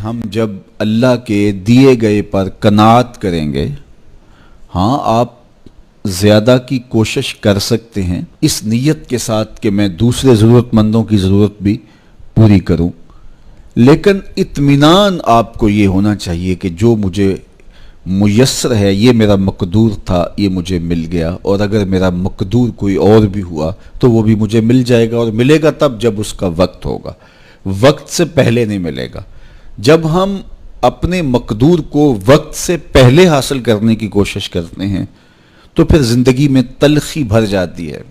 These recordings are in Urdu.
ہم جب اللہ کے دیے گئے پر قناعت کریں گے، ہاں آپ زیادہ کی کوشش کر سکتے ہیں اس نیت کے ساتھ کہ میں دوسرے ضرورت مندوں کی ضرورت بھی پوری کروں، لیکن اطمینان آپ کو یہ ہونا چاہیے کہ جو مجھے میسر ہے یہ میرا مقدور تھا، یہ مجھے مل گیا، اور اگر میرا مقدور کوئی اور بھی ہوا تو وہ بھی مجھے مل جائے گا، اور ملے گا تب جب اس کا وقت ہوگا، وقت سے پہلے نہیں ملے گا۔ جب ہم اپنے مقدور کو وقت سے پہلے حاصل کرنے کی کوشش کرتے ہیں تو پھر زندگی میں تلخی بھر جاتی ہے،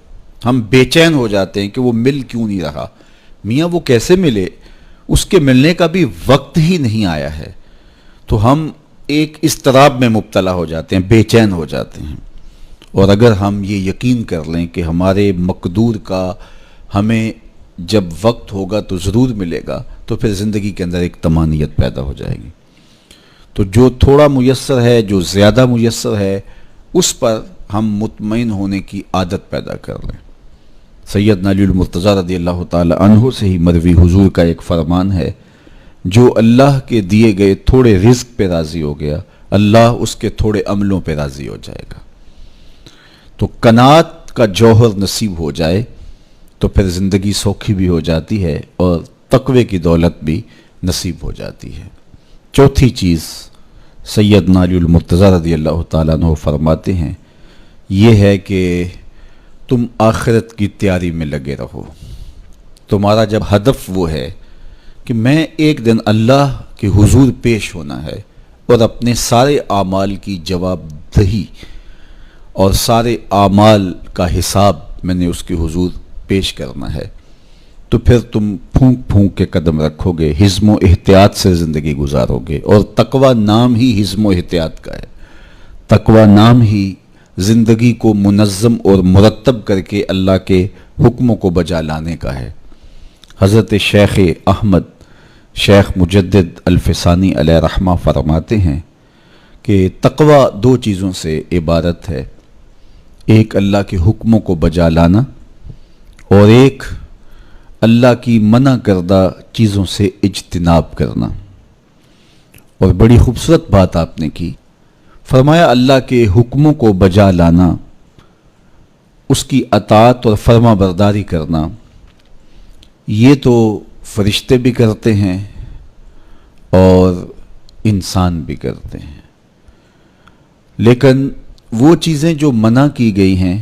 ہم بے چین ہو جاتے ہیں کہ وہ مل کیوں نہیں رہا، میاں وہ کیسے ملے، اس کے ملنے کا بھی وقت ہی نہیں آیا ہے، تو ہم ایک اضطراب میں مبتلا ہو جاتے ہیں، بے چین ہو جاتے ہیں۔ اور اگر ہم یہ یقین کر لیں کہ ہمارے مقدور کا ہمیں جب وقت ہوگا تو ضرور ملے گا، تو پھر زندگی کے اندر ایک طمانینت پیدا ہو جائے گی۔ تو جو تھوڑا میسر ہے، جو زیادہ میسر ہے، اس پر ہم مطمئن ہونے کی عادت پیدا کر لیں۔ سیدنا علی المرتضیٰ رضی اللہ تعالی عنہ سے ہی مروی حضور کا ایک فرمان ہے، جو اللہ کے دیے گئے تھوڑے رزق پہ راضی ہو گیا، اللہ اس کے تھوڑے عملوں پہ راضی ہو جائے گا۔ تو قناعت کا جوہر نصیب ہو جائے تو پھر زندگی سوکھی بھی ہو جاتی ہے اور تقوی کی دولت بھی نصیب ہو جاتی ہے۔ چوتھی چیز سیدنا علی المرتضیٰ رضی اللہ تعالیٰ عنہ فرماتے ہیں، یہ ہے کہ تم آخرت کی تیاری میں لگے رہو۔ تمہارا جب ہدف وہ ہے کہ میں ایک دن اللہ کے حضور پیش ہونا ہے اور اپنے سارے اعمال کی جواب دہی اور سارے اعمال کا حساب میں نے اس کے حضور پیش کرنا ہے، تو پھر تم پھونک پھونک کے قدم رکھو گے، حزم و احتیاط سے زندگی گزارو گے، اور تقوی نام ہی حزم و احتیاط کا ہے۔ تقوی نام ہی زندگی کو منظم اور مرتب کر کے اللہ کے حکموں کو بجا لانے کا ہے۔ حضرت شیخ احمد شیخ مجدد الفسانی علیہ رحمہ فرماتے ہیں کہ تقوی دو چیزوں سے عبارت ہے، ایک اللہ کے حکموں کو بجا لانا، اور ایک اللہ کی منع کردہ چیزوں سے اجتناب کرنا۔ اور بڑی خوبصورت بات آپ نے کی، فرمایا اللہ کے حکموں کو بجا لانا، اس کی اطاعت اور فرما برداری کرنا، یہ تو فرشتے بھی کرتے ہیں اور انسان بھی کرتے ہیں، لیکن وہ چیزیں جو منع کی گئی ہیں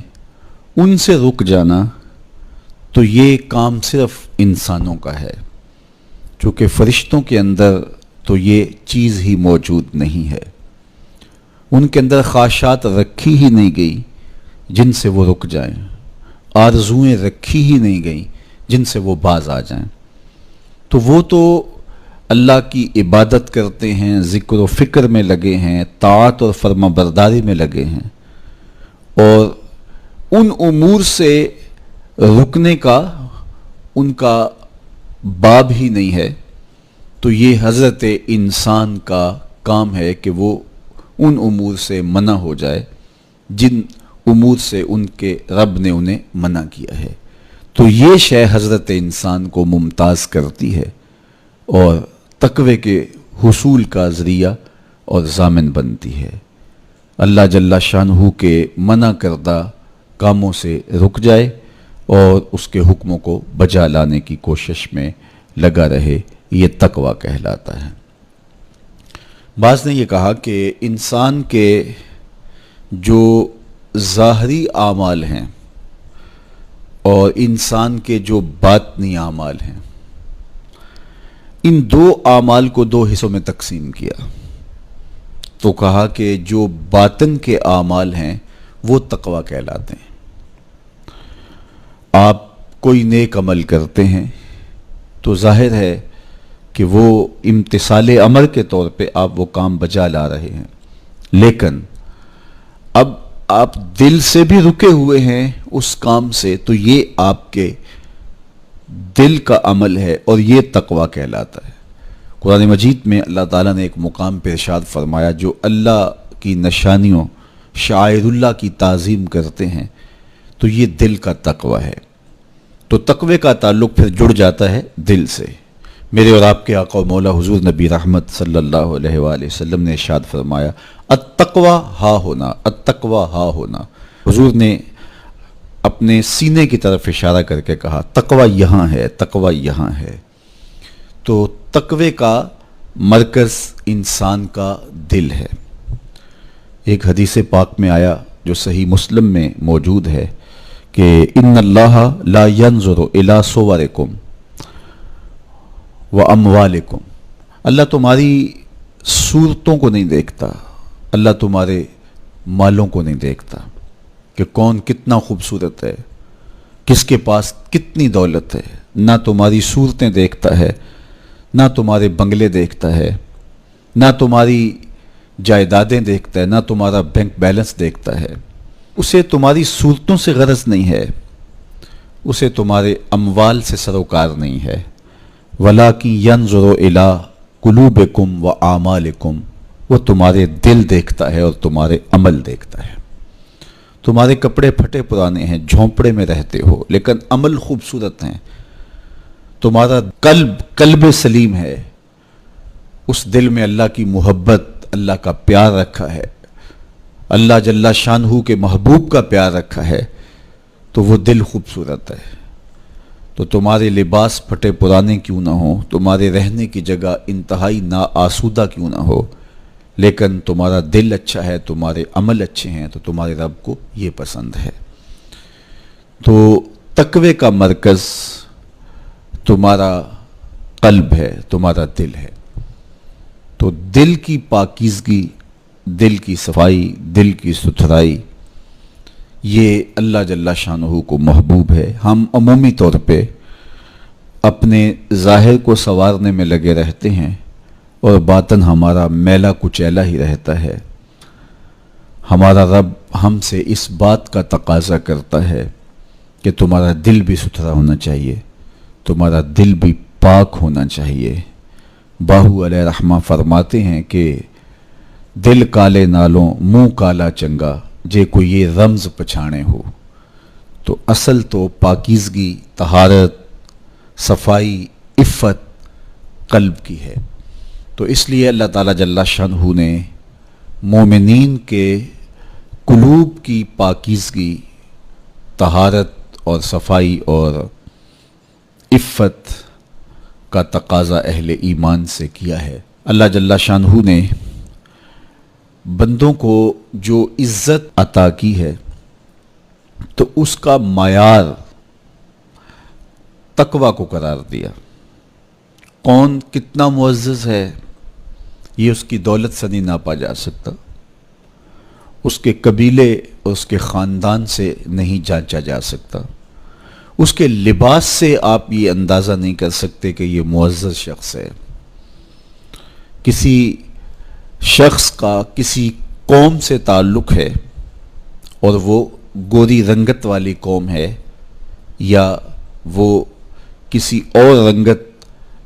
ان سے رک جانا تو یہ کام صرف انسانوں کا ہے، چونکہ فرشتوں کے اندر تو یہ چیز ہی موجود نہیں ہے، ان کے اندر خواہشات رکھی ہی نہیں گئی جن سے وہ رک جائیں، آرزوئیں رکھی ہی نہیں گئیں جن سے وہ باز آ جائیں۔ تو وہ تو اللہ کی عبادت کرتے ہیں، ذکر و فکر میں لگے ہیں، طاعت اور فرما برداری میں لگے ہیں، اور ان امور سے رکنے کا ان کا باب ہی نہیں ہے، تو یہ حضرت انسان کا کام ہے کہ وہ ان امور سے منع ہو جائے جن امور سے ان کے رب نے انہیں منع کیا ہے۔ تو یہ شے حضرت انسان کو ممتاز کرتی ہے اور تقوی کے حصول کا ذریعہ اور ضامن بنتی ہے۔ اللہ جل شانہ کے منع کردہ کاموں سے رک جائے اور اس کے حکموں کو بجا لانے کی کوشش میں لگا رہے، یہ تقوی کہلاتا ہے۔ بعض نے یہ کہا کہ انسان کے جو ظاہری اعمال ہیں اور انسان کے جو باطنی اعمال ہیں، ان دو اعمال کو دو حصوں میں تقسیم کیا، تو کہا کہ جو باطن کے اعمال ہیں وہ تقوی کہلاتے ہیں۔ آپ کوئی نیک عمل کرتے ہیں تو ظاہر ہے کہ وہ امتثال امر کے طور پہ آپ وہ کام بجا لا رہے ہیں، لیکن اب آپ دل سے بھی رکے ہوئے ہیں اس کام سے، تو یہ آپ کے دل کا عمل ہے اور یہ تقوی کہلاتا ہے۔ قرآن مجید میں اللہ تعالیٰ نے ایک مقام پہ ارشاد فرمایا، جو اللہ کی نشانیوں شعائر اللہ کی تعظیم کرتے ہیں تو یہ دل کا تقوی ہے۔ تو تقوی کا تعلق پھر جڑ جاتا ہے دل سے۔ میرے اور آپ کے آقا و مولا حضور نبی رحمت صلی اللہ علیہ وآلہ وسلم نے ارشاد فرمایا التقویٰ ہا ہونا، التقویٰ ہا ہونا۔ حضور نے اپنے سینے کی طرف اشارہ کر کے کہا تقویٰ یہاں ہے، تقویٰ یہاں ہے۔ تو تقوی کا مرکز انسان کا دل ہے۔ ایک حدیث پاک میں آیا جو صحیح مسلم میں موجود ہے کہ ان اللہ لا ينظر الى صورکم واموالکم، اللہ تمہاری صورتوں کو نہیں دیکھتا، اللہ تمہارے مالوں کو نہیں دیکھتا کہ کون کتنا خوبصورت ہے، کس کے پاس کتنی دولت ہے، نہ تمہاری صورتیں دیکھتا ہے، نہ تمہارے بنگلے دیکھتا ہے، نہ تمہاری جائیدادیں دیکھتا ہے، نہ تمہارا بینک بیلنس دیکھتا ہے۔ اسے تمہاری صورتوں سے غرض نہیں ہے، اسے تمہارے اموال سے سروکار نہیں ہے۔ وَلَٰكِن يَنظُرُ إِلَىٰ قُلُوبِكُمْ وَأَعْمَالِكُمْ، وہ تمہارے دل دیکھتا ہے اور تمہارے عمل دیکھتا ہے۔ تمہارے کپڑے پھٹے پرانے ہیں، جھونپڑے میں رہتے ہو، لیکن عمل خوبصورت ہیں۔ تمہارا قلب سلیم ہے، اس دل میں اللہ کی محبت، اللہ کا پیار رکھا ہے، اللہ جل شانہ کے محبوب کا پیار رکھا ہے، تو وہ دل خوبصورت ہے۔ تو تمہارے لباس پھٹے پرانے کیوں نہ ہوں، تمہارے رہنے کی جگہ انتہائی ناآسودہ کیوں نہ ہو، لیکن تمہارا دل اچھا ہے، تمہارے عمل اچھے ہیں، تو تمہارے رب کو یہ پسند ہے۔ تو تقوی کا مرکز تمہارا قلب ہے، تمہارا دل ہے۔ تو دل کی پاکیزگی، دل کی صفائی، دل کی ستھرائی، یہ اللہ جل شانہ کو محبوب ہے۔ ہم عمومی طور پہ اپنے ظاہر کو سنوارنے میں لگے رہتے ہیں اور باطن ہمارا میلا کچیلا ہی رہتا ہے۔ ہمارا رب ہم سے اس بات کا تقاضا کرتا ہے کہ تمہارا دل بھی ستھرا ہونا چاہیے، تمہارا دل بھی پاک ہونا چاہیے۔ باہو علیہ رحمہ فرماتے ہیں کہ دل کالے نالوں منہ کالا چنگا، جے کوئی یہ رمز پچھانے ہو۔ تو اصل تو پاکیزگی، طہارت، صفائی، عفت قلب کی ہے۔ تو اس لیے اللہ تعالیٰ جل شانہ نے مومنین کے قلوب کی پاکیزگی، طہارت اور صفائی اور عفت کا تقاضا اہل ایمان سے کیا ہے۔ اللہ جل شانہ نے بندوں کو جو عزت عطا کی ہے تو اس کا معیار تقوی کو قرار دیا۔ کون کتنا معزز ہے یہ اس کی دولت سے نہیں ناپا جا سکتا، اس کے قبیلے اور اس کے خاندان سے نہیں جانچا جا سکتا، اس کے لباس سے آپ یہ اندازہ نہیں کر سکتے کہ یہ معزز شخص ہے۔ کسی شخص کا کسی قوم سے تعلق ہے اور وہ گوری رنگت والی قوم ہے، یا وہ کسی اور رنگت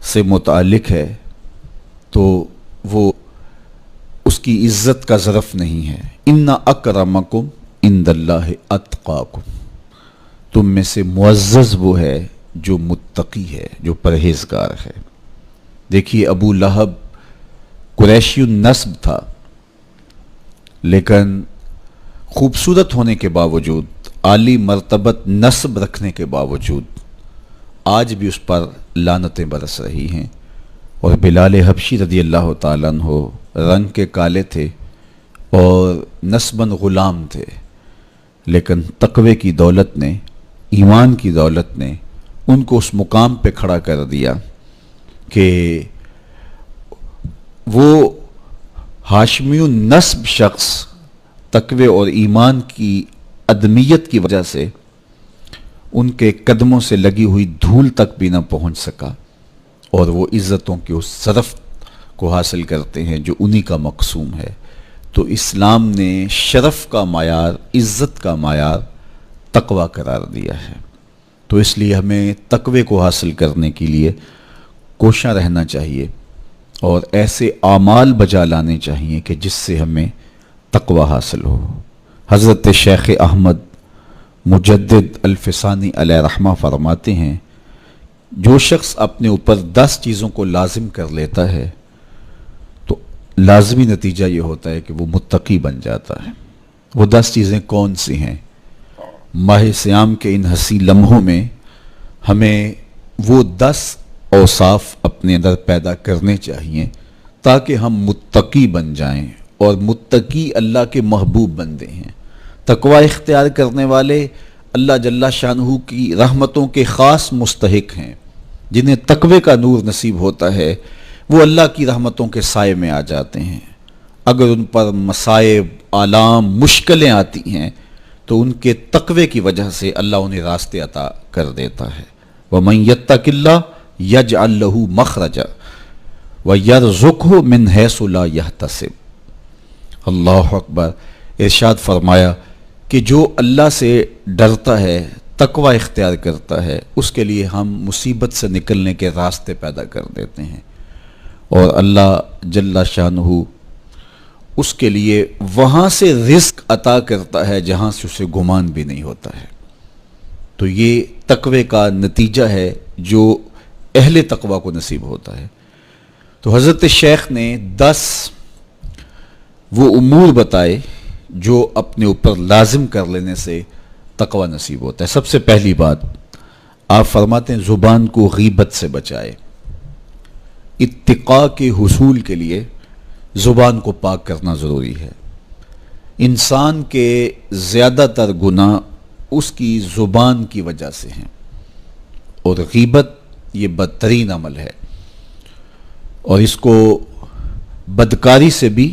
سے متعلق ہے، تو وہ اس کی عزت کا ظرف نہیں ہے۔ ان اکرمکم عند اللہ اتقاکم، تم میں سے معزز وہ ہے جو متقی ہے، جو پرہیزگار ہے۔ دیکھیے ابو لہب قریشی النسب تھا، لیکن خوبصورت ہونے کے باوجود، عالی مرتبت نسب رکھنے کے باوجود آج بھی اس پر لعنتیں برس رہی ہیں۔ اور بلال حبشی رضی اللہ تعالیٰ عنہ رنگ کے کالے تھے اور نسباً غلام تھے، لیکن تقوی کی دولت نے، ایمان کی دولت نے ان کو اس مقام پہ کھڑا کر دیا کہ وہ ہاشمی النسب شخص تقوی اور ایمان کی عدمیت کی وجہ سے ان کے قدموں سے لگی ہوئی دھول تک بھی نہ پہنچ سکا، اور وہ عزتوں کے اس شرف کو حاصل کرتے ہیں جو انہی کا مقسوم ہے۔ تو اسلام نے شرف کا معیار، عزت کا معیار تقوی قرار دیا ہے۔ تو اس لیے ہمیں تقوی کو حاصل کرنے کے لیے کوشاں رہنا چاہیے اور ایسے اعمال بجا لانے چاہیے کہ جس سے ہمیں تقوی حاصل ہو۔ حضرت شیخ احمد مجدد الفسانی علیہ رحمہ فرماتے ہیں جو شخص اپنے اوپر 10 چیزوں کو لازم کر لیتا ہے تو لازمی نتیجہ یہ ہوتا ہے کہ وہ متقی بن جاتا ہے۔ وہ 10 چیزیں کون سی ہیں؟ ماہ صیام کے ان حسین لمحوں میں ہمیں وہ 10 اوصاف اپنے اندر پیدا کرنے چاہیے تاکہ ہم متقی بن جائیں، اور متقی اللہ کے محبوب بندے ہیں۔ تقوی اختیار کرنے والے اللہ جل شانہ کی رحمتوں کے خاص مستحق ہیں۔ جنہیں تقوی کا نور نصیب ہوتا ہے وہ اللہ کی رحمتوں کے سائے میں آ جاتے ہیں۔ اگر ان پر مصائب، آلام، مشکلیں آتی ہیں تو ان کے تقوی کی وجہ سے اللہ انہیں راستے عطا کر دیتا ہے۔ وَمَن يَتَّقِ اللَّهَ يَجْعَل لَّهُ مَخْرَجًا وَيَرْزُقْهُ مِنْ حَيْثُ لَا يَحْتَسِبُ۔ اللہ اکبر۔ ارشاد فرمایا کہ جو اللہ سے ڈرتا ہے، تقوی اختیار کرتا ہے، اس کے لیے ہم مصیبت سے نکلنے کے راستے پیدا کر دیتے ہیں، اور اللہ جل شانہ اس کے لیے وہاں سے رزق عطا کرتا ہے جہاں سے اسے گمان بھی نہیں ہوتا ہے۔ تو یہ تقوی کا نتیجہ ہے جو اہل تقوی کو نصیب ہوتا ہے۔ تو حضرت شیخ نے 10 وہ امور بتائے جو اپنے اوپر لازم کر لینے سے تقوی نصیب ہوتا ہے۔ سب سے پہلی بات آپ فرماتے ہیں زبان کو غیبت سے بچائے۔ اتقاء کے حصول کے لیے زبان کو پاک کرنا ضروری ہے۔ انسان کے زیادہ تر گناہ اس کی زبان کی وجہ سے ہیں، اور غیبت یہ بدترین عمل ہے، اور اس کو بدکاری سے بھی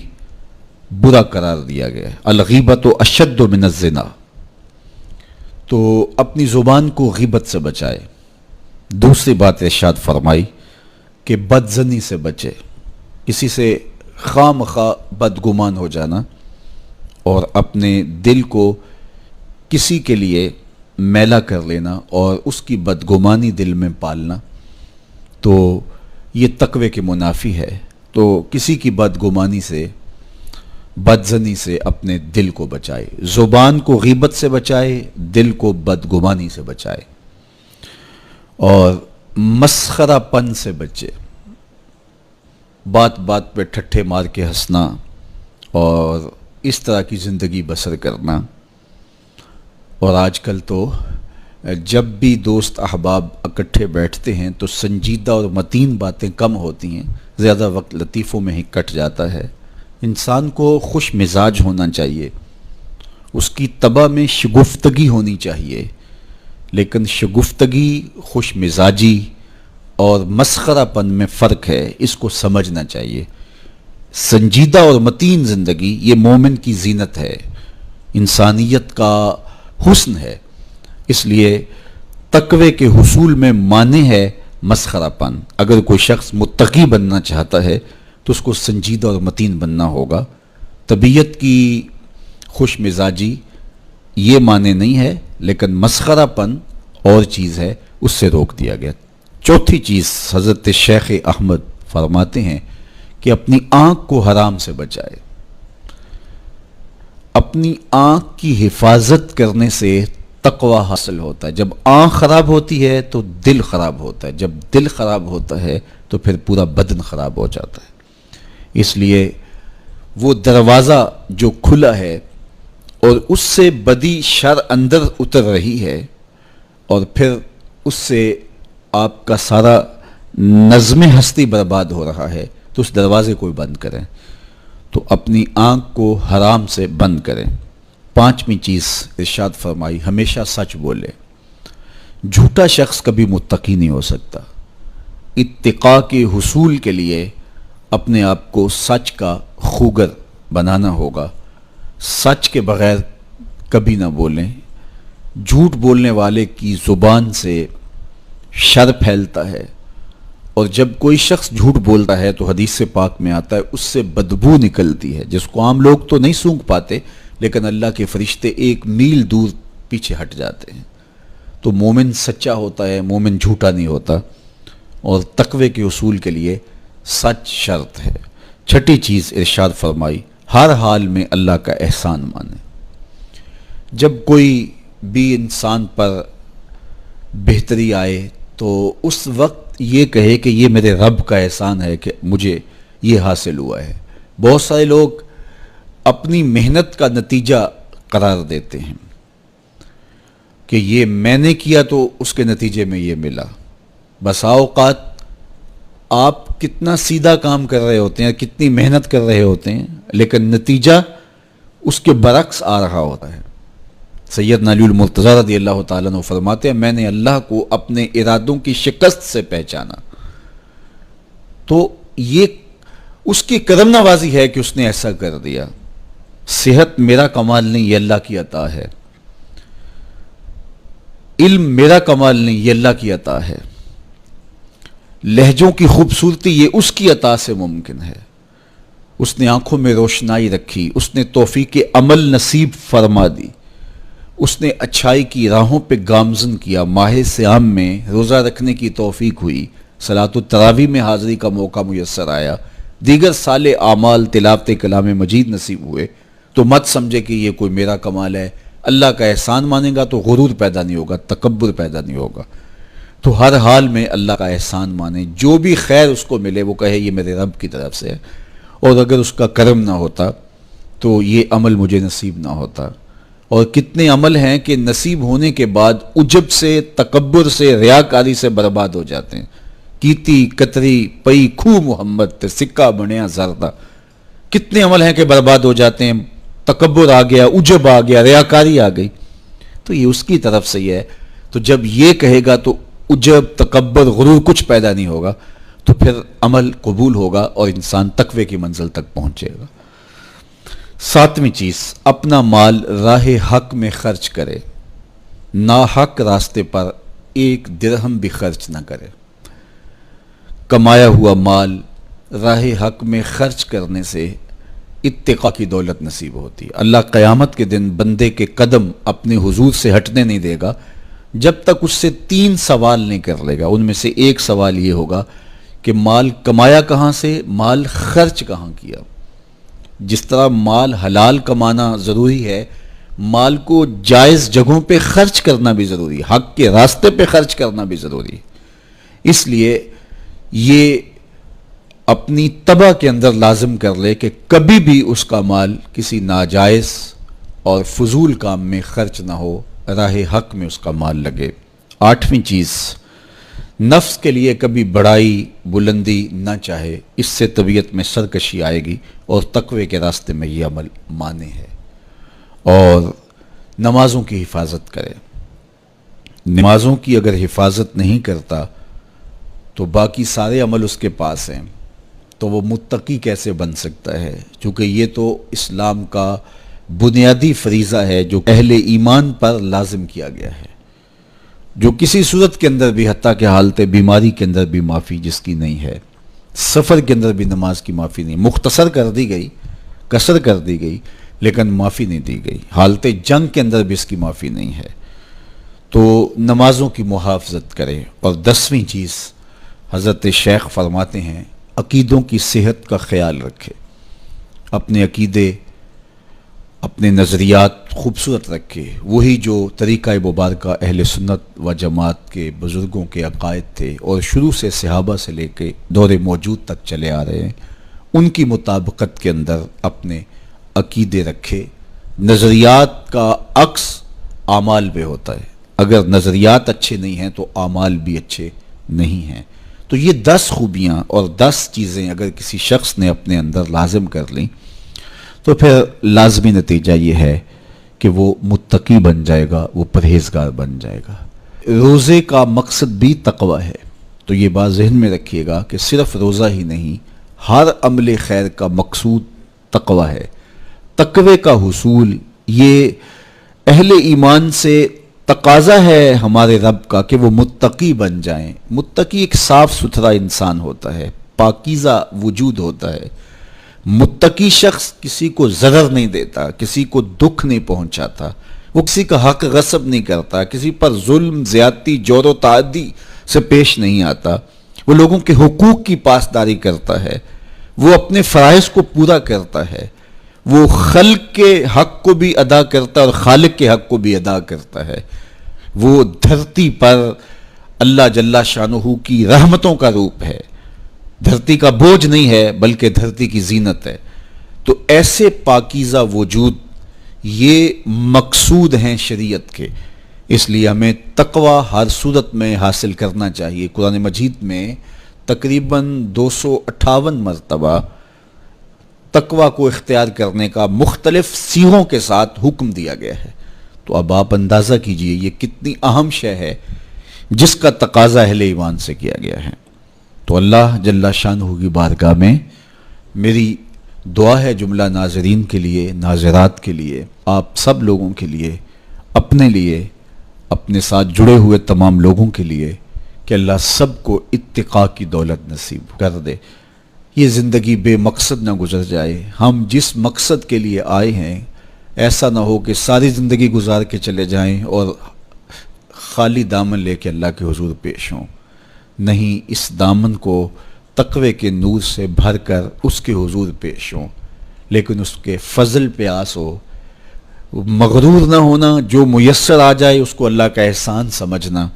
برا قرار دیا گیا ہے۔ الغیبت اشد من الزنا۔ تو اپنی زبان کو غیبت سے بچائے۔ دوسری بات ارشاد فرمائی کہ بدظنی سے بچے، کسی سے خواہ مخواہ بدگمان ہو جانا اور اپنے دل کو کسی کے لیے میلا کر لینا اور اس کی بدگمانی دل میں پالنا، تو یہ تقوی کے منافی ہے۔ تو کسی کی بدگمانی سے، بدظنی سے اپنے دل کو بچائے، زبان کو غیبت سے بچائے، دل کو بدگمانی سے بچائے، اور مسخرہ پن سے بچے، بات بات پہ ٹھٹھے مار کے ہنسنا اور اس طرح کی زندگی بسر کرنا۔ اور آج کل تو جب بھی دوست احباب اکٹھے بیٹھتے ہیں تو سنجیدہ اور متین باتیں کم ہوتی ہیں، زیادہ وقت لطیفوں میں ہی کٹ جاتا ہے۔ انسان کو خوش مزاج ہونا چاہیے، اس کی طبع میں شگفتگی ہونی چاہیے، لیکن شگفتگی، خوش مزاجی اور مسخرہ پن میں فرق ہے، اس کو سمجھنا چاہیے۔ سنجیدہ اور متین زندگی یہ مومن کی زینت ہے، انسانیت کا حسن ہے۔ اس لیے تقوی کے حصول میں مانع ہے مسخرہ پن۔ اگر کوئی شخص متقی بننا چاہتا ہے تو اس کو سنجیدہ اور متین بننا ہوگا۔ طبیعت کی خوش مزاجی یہ معنی نہیں ہے، لیکن مسخرہ پن اور چیز ہے، اس سے روک دیا گیا۔ چوتھی چیز حضرت شیخ احمد فرماتے ہیں کہ اپنی آنکھ کو حرام سے بچائے۔ اپنی آنکھ کی حفاظت کرنے سے تقوی حاصل ہوتا ہے۔ جب آنکھ خراب ہوتی ہے تو دل خراب ہوتا ہے، جب دل خراب ہوتا ہے تو پھر پورا بدن خراب ہو جاتا ہے۔ اس لیے وہ دروازہ جو کھلا ہے اور اس سے بدی شر اندر اتر رہی ہے، اور پھر اس سے آپ کا سارا نظم ہستی برباد ہو رہا ہے، تو اس دروازے کو بند کریں۔ تو اپنی آنکھ کو حرام سے بند کریں۔ پانچویں چیز ارشاد فرمائی ہمیشہ سچ بولے۔ جھوٹا شخص کبھی متقی نہیں ہو سکتا۔ اتقاء کے حصول کے لیے اپنے آپ کو سچ کا خوگر بنانا ہوگا۔ سچ کے بغیر کبھی نہ بولیں۔ جھوٹ بولنے والے کی زبان سے شر پھیلتا ہے، اور جب کوئی شخص جھوٹ بولتا ہے تو حدیث پاک میں آتا ہے اس سے بدبو نکلتی ہے، جس کو عام لوگ تو نہیں سونگھ پاتے، لیکن اللہ کے فرشتے 1 میل دور پیچھے ہٹ جاتے ہیں۔ تو مومن سچا ہوتا ہے، مومن جھوٹا نہیں ہوتا، اور تقوی کے حصول کے لیے سچ شرط ہے۔ چھٹی چیز ارشاد فرمائی ہر حال میں اللہ کا احسان مانے۔ جب کوئی بھی انسان پر بہتری آئے، تو اس وقت یہ کہے کہ یہ میرے رب کا احسان ہے کہ مجھے یہ حاصل ہوا ہے۔ بہت سارے لوگ اپنی محنت کا نتیجہ قرار دیتے ہیں کہ یہ میں نے کیا تو اس کے نتیجے میں یہ ملا۔ بسا اوقات آپ کتنا سیدھا کام کر رہے ہوتے ہیں، کتنی محنت کر رہے ہوتے ہیں، لیکن نتیجہ اس کے برعکس آ رہا ہوتا ہے۔ سیدنا علی المرتضی رضی اللہ تعالیٰ عنہ فرماتے ہیں میں نے اللہ کو اپنے ارادوں کی شکست سے پہچانا، تو یہ اس کی کرم نوازی ہے کہ اس نے ایسا کر دیا۔ صحت میرا کمال نہیں، یہ اللہ کی عطا ہے۔ علم میرا کمال نہیں، یہ اللہ کی عطا ہے۔ لہجوں کی خوبصورتی یہ اس کی عطا سے ممکن ہے۔ اس نے آنکھوں میں روشنائی رکھی، اس نے توفیق عمل نصیب فرما دی، اس نے اچھائی کی راہوں پہ گامزن کیا۔ ماہ صیام میں روزہ رکھنے کی توفیق ہوئی، صلاۃ التراویح میں حاضری کا موقع میسر آیا، دیگر صالح اعمال تلاوت کلام مجید نصیب ہوئے، تو مت سمجھے کہ یہ کوئی میرا کمال ہے۔ اللہ کا احسان مانے گا تو غرور پیدا نہیں ہوگا، تکبر پیدا نہیں ہوگا۔ تو ہر حال میں اللہ کا احسان مانے، جو بھی خیر اس کو ملے وہ کہے یہ میرے رب کی طرف سے ہے، اور اگر اس کا کرم نہ ہوتا تو یہ عمل مجھے نصیب نہ ہوتا۔ اور کتنے عمل ہیں کہ نصیب ہونے کے بعد عجب سے، تکبر سے، ریاکاری سے برباد ہو جاتے ہیں۔ کیتی کتری پئی کھو محمد تے سکہ بنیا زردہ، کتنے عمل ہیں کہ برباد ہو جاتے ہیں، تکبر آ گیا، عجب آ گیا، ریاکاری آ گئی۔ تو یہ اس کی طرف سے ہی ہے۔ تو جب یہ کہے گا تو عجب، تکبر، غرور کچھ پیدا نہیں ہوگا، تو پھر عمل قبول ہوگا اور انسان تقوی کی منزل تک پہنچے گا۔ ساتویں چیز، اپنا مال راہ حق میں خرچ کرے، ناحق راستے پر ایک درہم بھی خرچ نہ کرے۔ کمایا ہوا مال راہ حق میں خرچ کرنے سے اتقاء کی دولت نصیب ہوتی ہے۔ اللہ قیامت کے دن بندے کے قدم اپنے حضور سے ہٹنے نہیں دے گا جب تک اس سے 3 سوال نہیں کر لے گا۔ ان میں سے ایک سوال یہ ہوگا کہ مال کمایا کہاں سے، مال خرچ کہاں کیا۔ جس طرح مال حلال کمانا ضروری ہے، مال کو جائز جگہوں پہ خرچ کرنا بھی ضروری ہے، حق کے راستے پہ خرچ کرنا بھی ضروری ہے۔ اس لیے یہ اپنی طبع کے اندر لازم کر لے کہ کبھی بھی اس کا مال کسی ناجائز اور فضول کام میں خرچ نہ ہو، راہ حق میں اس کا مال لگے۔ 8ویں چیز، نفس کے لیے کبھی بڑائی بلندی نہ چاہے، اس سے طبیعت میں سرکشی آئے گی اور تقوی کے راستے میں یہ عمل مانے ہے۔ اور نمازوں کی حفاظت کرے۔ نمازوں کی اگر حفاظت نہیں کرتا تو باقی سارے عمل اس کے پاس ہیں، تو وہ متقی کیسے بن سکتا ہے؟ چونکہ یہ تو اسلام کا بنیادی فریضہ ہے جو اہل ایمان پر لازم کیا گیا ہے، جو کسی صورت کے اندر بھی، حتیٰ کہ حالت بیماری کے اندر بھی معافی جس کی نہیں ہے، سفر کے اندر بھی نماز کی معافی نہیں، مختصر کر دی گئی، قصر کر دی گئی، لیکن معافی نہیں دی گئی۔ حالت جنگ کے اندر بھی اس کی معافی نہیں ہے۔ تو نمازوں کی محافظت کرے۔ اور 10ویں چیز، حضرت شیخ فرماتے ہیں عقیدوں کی صحت کا خیال رکھے، اپنے عقیدے، اپنے نظریات خوبصورت رکھے، وہی جو طریقہ مبارکہ اہل سنت و جماعت کے بزرگوں کے عقائد تھے اور شروع سے صحابہ سے لے کے دور موجود تک چلے آ رہے ہیں، ان کی مطابقت کے اندر اپنے عقیدے رکھے۔ نظریات کا عکس اعمال پہ ہوتا ہے، اگر نظریات اچھے نہیں ہیں تو اعمال بھی اچھے نہیں ہیں۔ تو یہ 10 خوبیاں اور 10 چیزیں اگر کسی شخص نے اپنے اندر لازم کر لیں تو پھر لازمی نتیجہ یہ ہے کہ وہ متقی بن جائے گا، وہ پرہیزگار بن جائے گا۔ روزے کا مقصد بھی تقوی ہے، تو یہ بات ذہن میں رکھیے گا کہ صرف روزہ ہی نہیں، ہر عمل خیر کا مقصود تقوی ہے۔ تقوی کا حصول یہ اہل ایمان سے تقاضا ہے ہمارے رب کا کہ وہ متقی بن جائیں۔ متقی ایک صاف ستھرا انسان ہوتا ہے، پاکیزہ وجود ہوتا ہے۔ متقی شخص کسی کو ضرر نہیں دیتا، کسی کو دکھ نہیں پہنچاتا، وہ کسی کا حق غصب نہیں کرتا، کسی پر ظلم، زیادتی، جور و تعدی سے پیش نہیں آتا، وہ لوگوں کے حقوق کی پاسداری کرتا ہے، وہ اپنے فرائض کو پورا کرتا ہے، وہ خلق کے حق کو بھی ادا کرتا ہے اور خالق کے حق کو بھی ادا کرتا ہے۔ وہ دھرتی پر اللہ جل شانہ کی رحمتوں کا روپ ہے، دھرتی کا بوجھ نہیں ہے بلکہ دھرتی کی زینت ہے۔ تو ایسے پاکیزہ وجود یہ مقصود ہیں شریعت کے، اس لیے ہمیں تقوی ہر صورت میں حاصل کرنا چاہیے۔ قرآن مجید میں تقریباً 258 مرتبہ تقوی کو اختیار کرنے کا مختلف صیغوں کے ساتھ حکم دیا گیا ہے۔ تو اب آپ اندازہ کیجئے یہ کتنی اہم شے ہے جس کا تقاضا اہل ایمان سے کیا گیا ہے۔ تو اللہ جل شانہ کی بارگاہ میں میری دعا ہے جملہ ناظرین کے لیے، ناظرات کے لیے، آپ سب لوگوں کے لیے، اپنے لیے، اپنے ساتھ جڑے ہوئے تمام لوگوں کے لیے کہ اللہ سب کو اتقاء کی دولت نصیب کر دے، یہ زندگی بے مقصد نہ گزر جائے۔ ہم جس مقصد کے لیے آئے ہیں ایسا نہ ہو کہ ساری زندگی گزار کے چلے جائیں اور خالی دامن لے کے اللہ کے حضور پیش ہوں۔ نہیں، اس دامن کو تقوی کے نور سے بھر کر اس کے حضور پیش ہوں، لیکن اس کے فضل پہ آس ہو، مغرور نہ ہونا، جو میسر آ جائے اس کو اللہ کا احسان سمجھنا،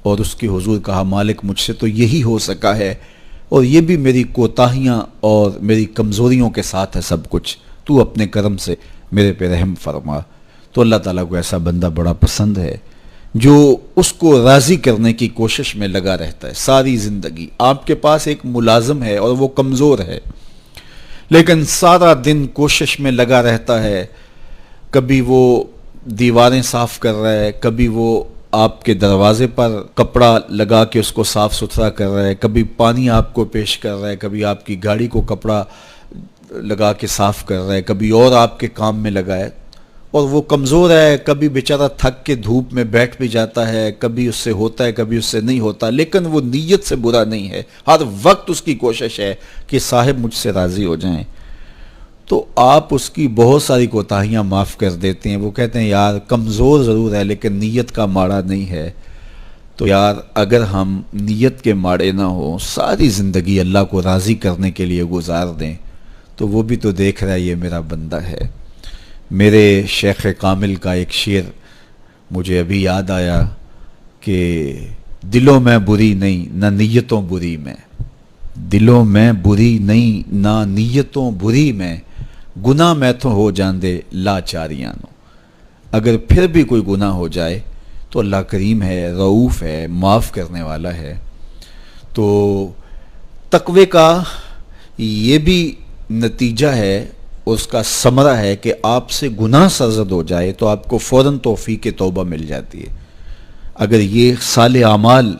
اور اس کے حضور کہا مالک مجھ سے تو یہی ہو سکا ہے، اور یہ بھی میری کوتاہیاں اور میری کمزوریوں کے ساتھ ہے سب کچھ، تو اپنے کرم سے میرے پہ رحم فرما۔ تو اللہ تعالیٰ کو ایسا بندہ بڑا پسند ہے جو اس کو راضی کرنے کی کوشش میں لگا رہتا ہے ساری زندگی۔ آپ کے پاس ایک ملازم ہے اور وہ کمزور ہے، لیکن سارا دن کوشش میں لگا رہتا ہے، کبھی وہ دیواریں صاف کر رہا ہے، کبھی وہ آپ کے دروازے پر کپڑا لگا کے اس کو صاف ستھرا کر رہا ہے، کبھی پانی آپ کو پیش کر رہا ہے، کبھی آپ کی گاڑی کو کپڑا لگا کے صاف کر رہا ہے، کبھی اور آپ کے کام میں لگا ہے، اور وہ کمزور ہے، کبھی بیچارہ تھک کے دھوپ میں بیٹھ بھی جاتا ہے، کبھی اس سے ہوتا ہے کبھی اس سے نہیں ہوتا، لیکن وہ نیت سے برا نہیں ہے، ہر وقت اس کی کوشش ہے کہ صاحب مجھ سے راضی ہو جائیں۔ تو آپ اس کی بہت ساری کوتاہیاں معاف کر دیتے ہیں، وہ کہتے ہیں یار کمزور ضرور ہے لیکن نیت کا ماڑا نہیں ہے۔ تو یار اگر ہم نیت کے ماڑے نہ ہوں، ساری زندگی اللہ کو راضی کرنے کے لیے گزار دیں، تو وہ بھی تو دیکھ رہا ہے یہ میرا بندہ ہے۔ میرے شیخ کامل کا ایک شعر مجھے ابھی یاد آیا کہ دلوں میں بری نہیں نہ نیتوں بری میں، دلوں میں بری نہیں نہ نیتوں بری میں، گناہ میں تو ہو جان دے لاچاریاں نو۔ اگر پھر بھی کوئی گناہ ہو جائے تو اللہ کریم ہے، رؤوف ہے، معاف کرنے والا ہے۔ تو تقوی کا یہ بھی نتیجہ ہے، اس کا ثمرہ ہے کہ آپ سے گناہ سرزد ہو جائے تو آپ کو فوراً توفیق توبہ مل جاتی ہے۔ اگر یہ صالح اعمال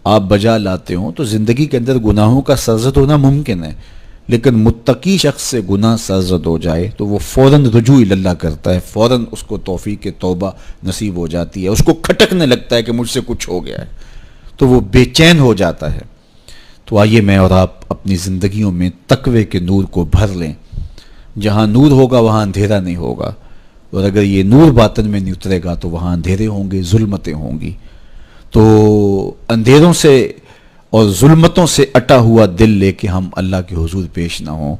آپ بجا لاتے ہوں تو زندگی کے اندر گناہوں کا سرزد ہونا ممکن ہے، لیکن متقی شخص سے گناہ سرزد ہو جائے تو وہ فوراً رجوع اللہ کرتا ہے، فوراً اس کو توفیق توبہ نصیب ہو جاتی ہے، اس کو کھٹکنے لگتا ہے کہ مجھ سے کچھ ہو گیا ہے، تو وہ بے چین ہو جاتا ہے۔ تو آئیے میں اور آپ اپنی زندگیوں میں تقوی کے نور کو بھر لیں، جہاں نور ہوگا وہاں اندھیرا نہیں ہوگا، اور اگر یہ نور باطن میں نہیں اترے گا تو وہاں اندھیرے ہوں گے، ظلمتیں ہوں گی۔ تو اندھیروں سے اور ظلمتوں سے اٹا ہوا دل لے کے ہم اللہ کے حضور پیش نہ ہوں،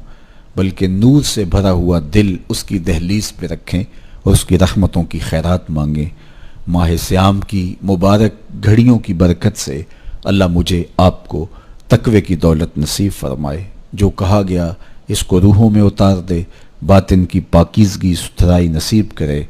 بلکہ نور سے بھرا ہوا دل اس کی دہلیز پہ رکھیں اور اس کی رحمتوں کی خیرات مانگیں۔ ماہ صیام کی مبارک گھڑیوں کی برکت سے اللہ مجھے آپ کو تقوی کی دولت نصیب فرمائے، جو کہا گیا اس کو روحوں میں اتار دے، باطن کی پاکیزگی ستھرائی نصیب کرے۔